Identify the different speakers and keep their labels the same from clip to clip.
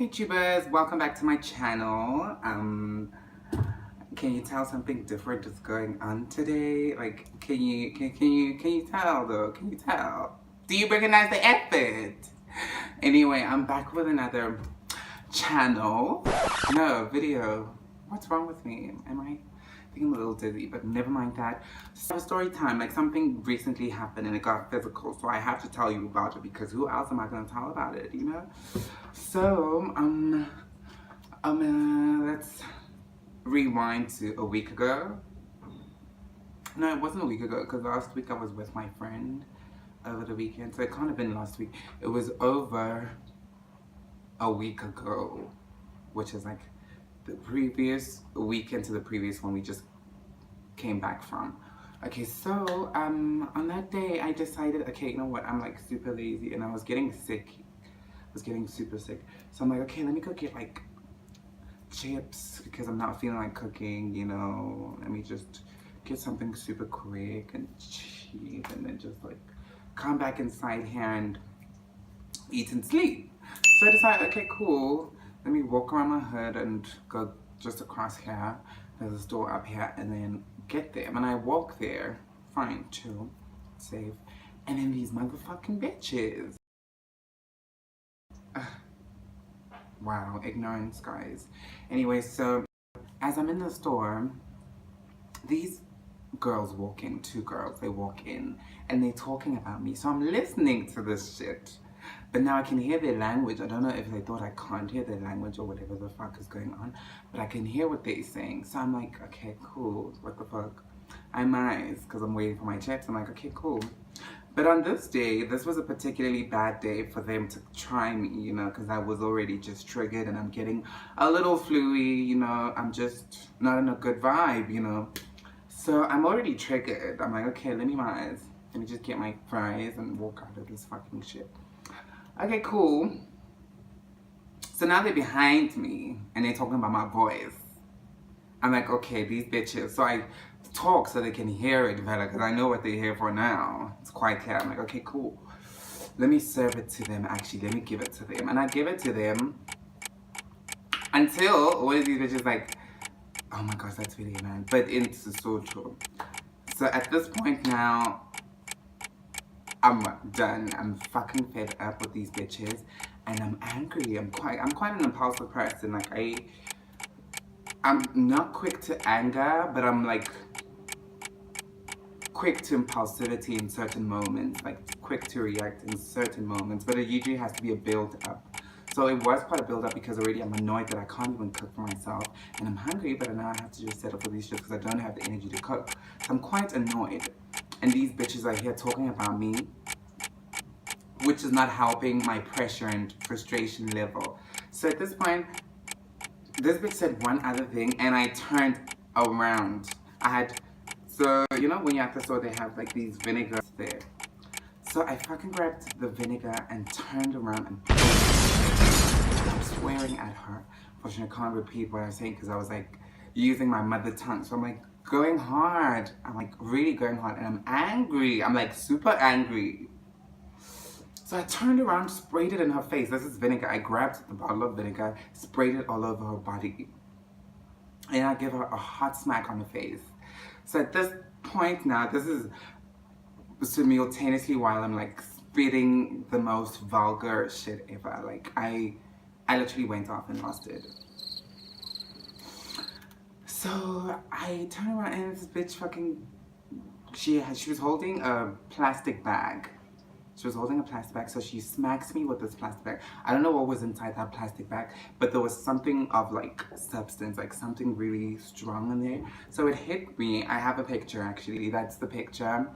Speaker 1: Hey tubers, welcome back to my channel. Can you tell something different is going on today? Like, can you tell though? Can you tell? Do you recognize the effort? Anyway, I'm back with another channel. No, video. What's wrong with me? I think I'm a little dizzy, but never mind that. So story time, like something recently happened and it got physical, so I have to tell you about it because who else am I gonna tell about it, you know? So, let's rewind to a week ago. No, it wasn't a week ago because last week I was with my friend over the weekend, so it can't have been last week. It was over a week ago, which is like the previous weekend to the previous one we just came back from. Okay, so on that day I decided, okay, you know what, I'm like super lazy and I was getting sick. I was getting super sick. So I'm like, okay, let me go get like chips because I'm not feeling like cooking, you know. Let me just get something super quick and cheap and then just like come back inside here and eat and sleep. So I decided, okay, cool. Let me walk around my hood and go just across here. There's a store up here and then get there. When I walk there, fine, chill, safe. And then these motherfucking bitches. Wow, ignorance, guys. Anyway, so as I'm in the store, these girls walk in, two girls, they walk in and they're talking about me. So I'm listening to this shit. But now I can hear their language. I don't know if they thought I can't hear their language or whatever the fuck is going on, but I can hear what they're saying. So I'm like, okay, cool. What the fuck? I'm nice because I'm waiting for my chips. I'm like, okay, cool. But on this day, this was a particularly bad day for them to try me, you know, because I was already just triggered and I'm getting a little fluey, you know. I'm just not in a good vibe, you know. So I'm already triggered. I'm like, okay, let me just get my fries and walk out of this fucking shit. Okay, cool. So now they're behind me and they're talking about my voice. I'm like, okay, these bitches. So I talk so they can hear it better because I know what they're here for now. It's quite clear. I'm like, okay, cool. Let me serve it to them. Actually, let me give it to them. And I give it to them until one of these bitches like, oh my gosh, that's really annoying. But it's so true. So at this point now, I'm done. I'm fucking fed up with these bitches, and I'm angry. I'm quite an impulsive person. Like I'm not quick to anger, but I'm like quick to impulsivity in certain moments. Like quick to react in certain moments, but it usually has to be a build up. So it was quite a build up because already I'm annoyed that I can't even cook for myself, and I'm hungry, but now I have to just settle for these shit because I don't have the energy to cook. So I'm quite annoyed. And these bitches are here talking about me, which is not helping my pressure and frustration level. So at this point, this bitch said one other thing and I turned around. So you know when you're at the store, they have like these vinegars there. So I fucking grabbed the vinegar and turned around and I'm swearing at her. Fortunately, I can't repeat what I was saying because I was like using my mother tongue. So I'm like going hard. I'm like really going hard and I'm angry. I'm like super angry. So I turned around, sprayed it in her face. This is vinegar. I grabbed the bottle of vinegar, sprayed it all over her body. And I give her a hot smack on the face. So at this point now, this is simultaneously while I'm like spitting the most vulgar shit ever. Like I literally went off and lost it. So I turn around and this bitch fucking, she was holding a plastic bag. She was holding a plastic bag, so she smacks me with this plastic bag. I don't know what was inside that plastic bag, but there was something of like substance, like something really strong in there. So it hit me. I have a picture actually. That's the picture.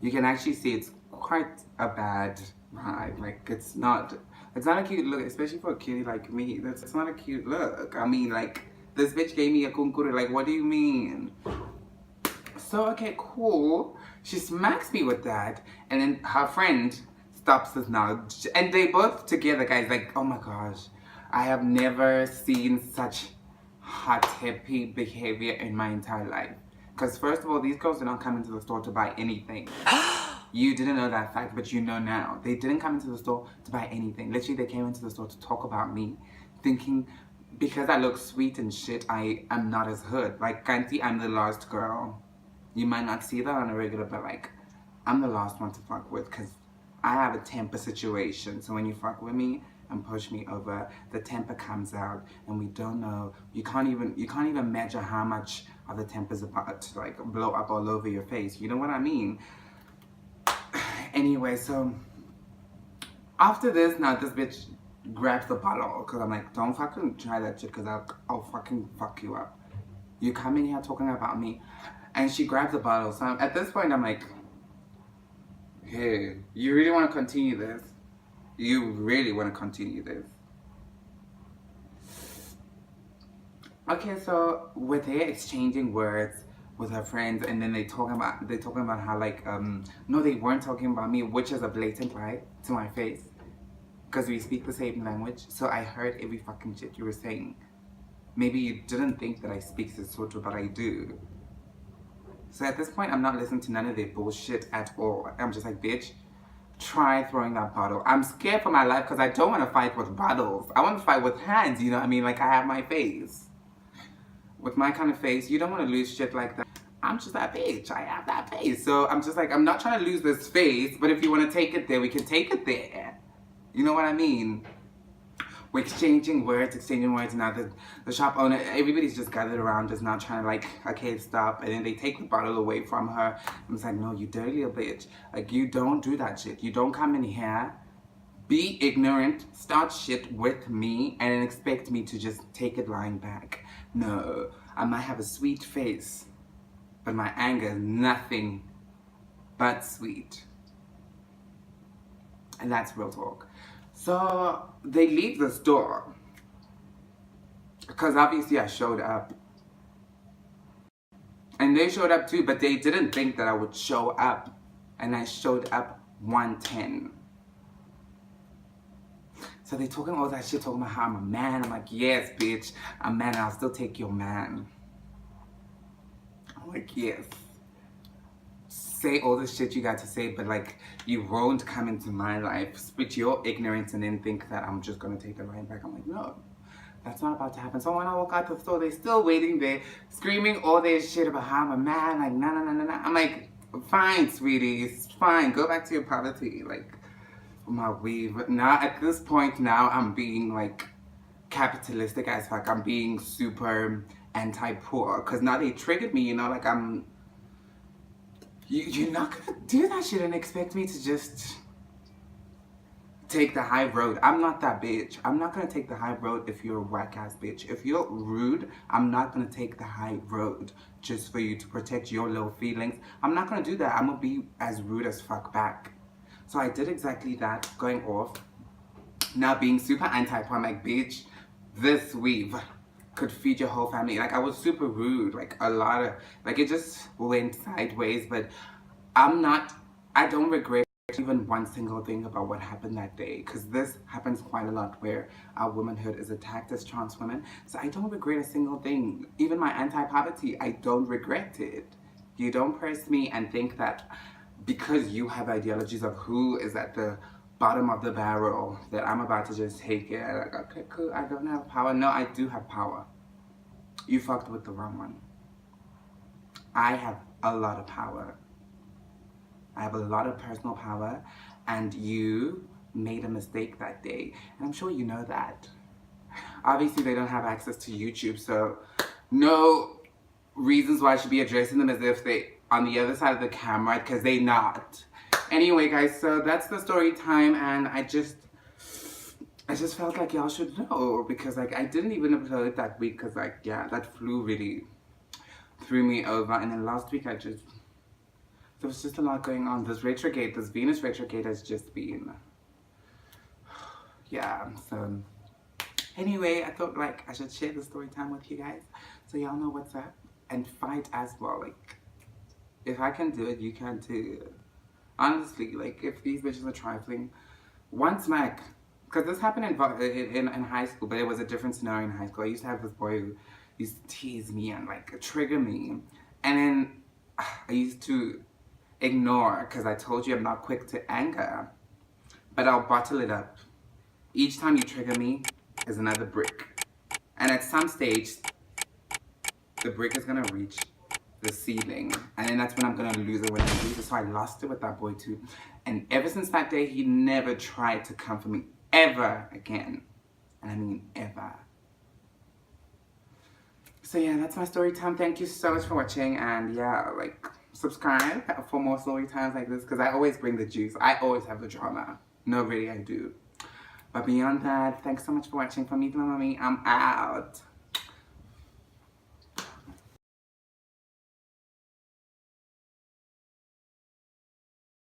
Speaker 1: You can actually see it's quite a bad vibe. Like it's not a cute look, especially for a cutie like me. It's not a cute look. I mean, like this bitch gave me a kunkuru. Like, what do you mean? So, okay, cool. She smacks me with that, and then her friend stops us now. And they both together, guys, like, oh my gosh. I have never seen such hot, hippie behavior in my entire life. Because first of all, these girls did not come into the store to buy anything. You didn't know that fact, but you know now. They didn't come into the store to buy anything. Literally, they came into the store to talk about me. thinking because I look sweet and shit, I am not as hood. Like, Kanti, I'm the last girl. You might not see that on a regular, but like, I'm the last one to fuck with because I have a temper situation. So when you fuck with me and push me over, the temper comes out, and we don't know. You can't even measure how much of the temper's about to like blow up all over your face. You know what I mean? Anyway, so after this, now this bitch grabs the bottle because I'm like, don't fucking try that shit because I'll fucking fuck you up. You come in here talking about me, and she grabs the bottle. So at this point, I'm like, hey, you really want to continue this? You really want to continue this? Okay, so with her exchanging words with her friends, and then they talking about how like no, they weren't talking about me, which is a blatant lie to my face, because we speak the same language. So I heard every fucking shit you were saying. Maybe you didn't think that I speak Sesotho, but I do. So at this point, I'm not listening to none of their bullshit at all. I'm just like, bitch, try throwing that bottle. I'm scared for my life because I don't want to fight with bottles. I want to fight with hands, you know what I mean? Like, I have my face. With my kind of face, you don't want to lose shit like that. I'm just that bitch. I have that face. So I'm just like, I'm not trying to lose this face, but if you want to take it there, we can take it there. You know what I mean? We're exchanging words, now the shop owner, everybody's just gathered around, just now trying to like, okay, stop, and then they take the bottle away from her. I'm just like, no, you dirty little bitch. Like, you don't do that shit. You don't come in here, be ignorant, start shit with me, and then expect me to just take it lying back. No, I might have a sweet face, but my anger is nothing but sweet. And that's real talk. So they leave the store because obviously I showed up, and they showed up too, but they didn't think that I would show up, and I showed up 110. So they talking all that shit, talking about how I'm a man. I'm like, yes, bitch, I'm a man, I'll still take your man. I'm like, yes. Say all the shit you got to say, but like, you won't come into my life, spit your ignorance, and then think that I'm just gonna take the line back. I'm like, no, that's not about to happen. So when I walk out the store, they're still waiting there, screaming all their shit about how I'm a man, like, no. I'm like, fine, sweetie, it's fine, go back to your poverty, like, my weave. Now, at this point, now I'm being like capitalistic as fuck. I'm being super anti-poor, because now they triggered me, you know, like you're not gonna do that shit and expect me to just take the high road. I'm not that bitch. I'm not gonna take the high road if you're a whack ass bitch. If you're rude, I'm not gonna take the high road just for you to protect your little feelings. I'm not gonna do that. I'm gonna be as rude as fuck back. So I did exactly that, going off. Now being super anti-poor, I'm like, bitch, this weave could feed your whole family. Like, I was super rude, like a lot of, like, it just went sideways, but I don't regret even one single thing about what happened that day, because this happens quite a lot where our womanhood is attacked as trans women. So I don't regret a single thing. Even my anti-poverty, I don't regret it. You don't press me and think that because you have ideologies of who is at the bottom of the barrel that I'm about to just take it. Like, okay, cool, I don't have power. No, I do have power. You fucked with the wrong one. I have a lot of power. I have a lot of personal power, and you made a mistake that day, and I'm sure you know that. Obviously, they don't have access to YouTube, so no reasons why I should be addressing them as if they on the other side of the camera, because they not. Anyway, guys, so that's the story time, and I just felt like y'all should know, because like I didn't even upload that week, because like, yeah, that flu really threw me over. And then last week there was just a lot going on. This Venus retrograde has just been, yeah. So anyway, I thought like I should share the story time with you guys so y'all know what's up, and fight as well. Like, if I can do it, you can too. Honestly, like, if these bitches are trifling, one smack. Because this happened in high school, but it was a different scenario in high school. I used to have this boy who used to tease me and like trigger me. And then I used to ignore, because I told you I'm not quick to anger. But I'll bottle it up. Each time you trigger me, is another brick. And at some stage, the brick is going to reach the ceiling. And then that's when I'm going to lose it when I lose it. So I lost it with that boy too. And ever since that day, he never tried to come for me ever again. And I mean ever. So yeah, that's my story time. Thank you so much for watching. And yeah, like, subscribe for more story times like this. Because I always bring the juice. I always have the drama. No, really, I do. But beyond that, thanks so much for watching. For me, my mommy, I'm out.